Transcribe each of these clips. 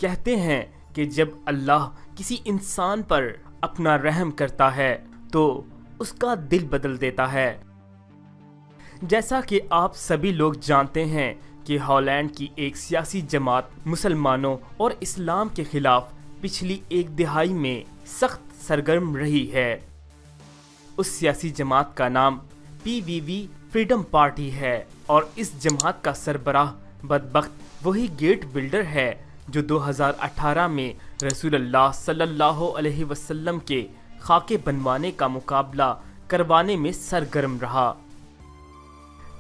کہتے ہیں کہ جب اللہ کسی انسان پر اپنا رحم کرتا ہے تو اس کا دل بدل دیتا ہے۔ جیسا کہ آپ سبھی لوگ جانتے ہیں کہ ہالینڈ کی ایک سیاسی جماعت مسلمانوں اور اسلام کے خلاف پچھلی ایک دہائی میں سخت سرگرم رہی ہے۔ اس سیاسی جماعت کا نام PVV فریڈم پارٹی ہے اور اس جماعت کا سربراہ بدبخت وہی گیٹ بلڈر ہے جو 2018 میں رسول اللہ صلی اللہ علیہ وسلم کے خاکے بنوانے کا مقابلہ کروانے میں سرگرم رہا۔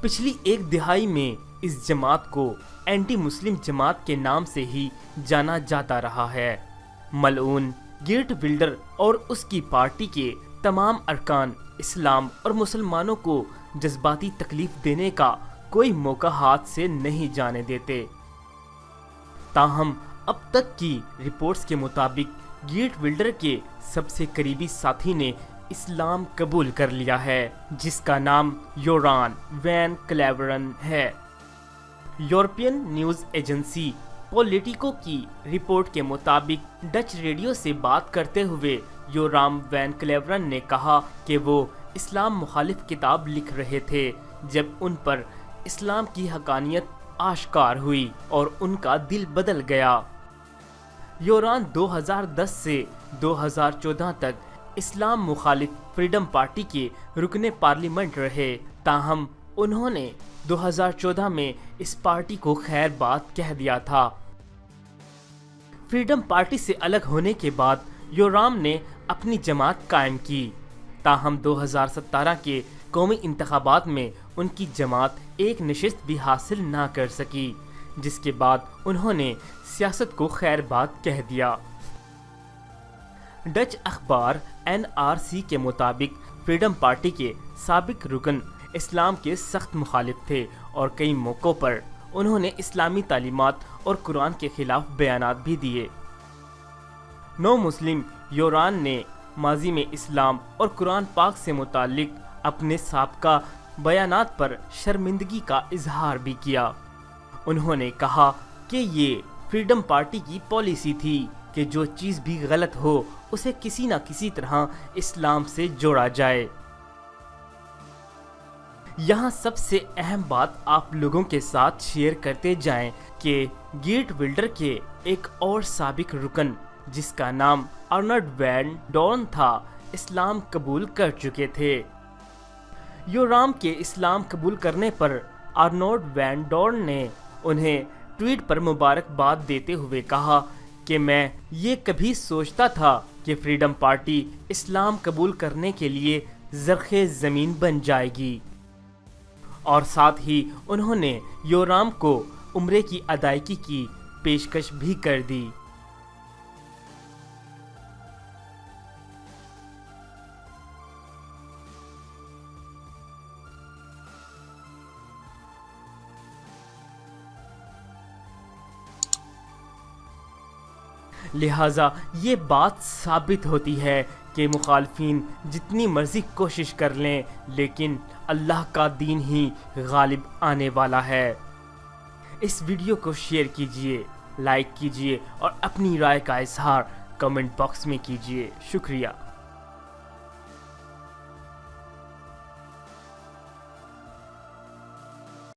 پچھلی ایک دہائی میں اس جماعت کو اینٹی مسلم جماعت کے نام سے ہی جانا جاتا رہا ہے۔ ملعون گیٹ بلڈر اور اس کی پارٹی کے تمام ارکان اسلام اور مسلمانوں کو جذباتی تکلیف دینے کا کوئی موقع ہاتھ سے نہیں جانے دیتے۔ تاہم اب تک کی رپورٹس کے مطابق گیٹ بلڈر کے سب سے قریبی ساتھی نے اسلام قبول کر لیا ہے، جس کا نام یوران وین کلیورن ہے۔ یورپین نیوز ایجنسی پولیٹیکو کی رپورٹ کے مطابق ڈچ ریڈیو سے بات کرتے ہوئے یورام وین کلیورن نے کہا کہ وہ اسلام مخالف کتاب لکھ رہے تھے جب ان پر اسلام کی حقانیت آشکار ہوئی اور ان کا دل بدل گیا۔ یوران 2010 سے 2014 تک اسلام مخالف فریڈم پارٹی کے رکن پارلیمنٹ رہے، تاہم انہوں نے 2014 میں اس پارٹی کو خیر بات کہہ دیا تھا۔ فریڈم پارٹی سے الگ ہونے کے بعد یورام نے اپنی جماعت قائم کی، تاہم 2017 کے قومی انتخابات میں ان کی جماعت ایک نشست بھی حاصل نہ کر سکی، جس کے بعد انہوں نے سیاست کو خیر بات کہہ دیا۔ ڈچ اخبار NRC کے مطابق فریڈم پارٹی کے سابق رکن اسلام کے سخت مخالف تھے اور کئی موقعوں پر انہوں نے اسلامی تعلیمات اور قرآن کے خلاف بیانات بھی دیے۔ نو مسلم یوران نے ماضی میں اسلام اور قرآن پاک سے متعلق اپنے سابقہ بیانات پر شرمندگی کا اظہار بھی کیا۔ انہوں نے کہا کہ یہ فریڈم پارٹی کی پالیسی تھی کہ جو چیز بھی غلط ہو اسے کسی نہ کسی طرح اسلام سے جوڑا جائے۔ یہاں سب سے اہم بات آپ لوگوں کے ساتھ شیئر کرتے جائیں کہ گیٹ بلڈر کے ایک اور سابق رکن جس کا نام ارنڈ وین ڈورن تھا اسلام قبول کر چکے تھے۔ یورام کے اسلام قبول کرنے پر ارنولڈ وین ڈورن نے انہیں ٹویٹ پر مبارکباد دیتے ہوئے کہا کہ میں یہ کبھی سوچتا تھا کہ فریڈم پارٹی اسلام قبول کرنے کے لیے زرخیز زمین بن جائے گی، اور ساتھ ہی انہوں نے یورام کو عمرے کی ادائیگی کی پیشکش بھی کر دی۔ لہٰذا یہ بات ثابت ہوتی ہے کہ مخالفین جتنی مرضی کوشش کر لیں لیکن اللہ کا دین ہی غالب آنے والا ہے۔ اس ویڈیو کو شیئر کیجئے، لائک کیجئے اور اپنی رائے کا اظہار کمنٹ باکس میں کیجئے۔ شکریہ۔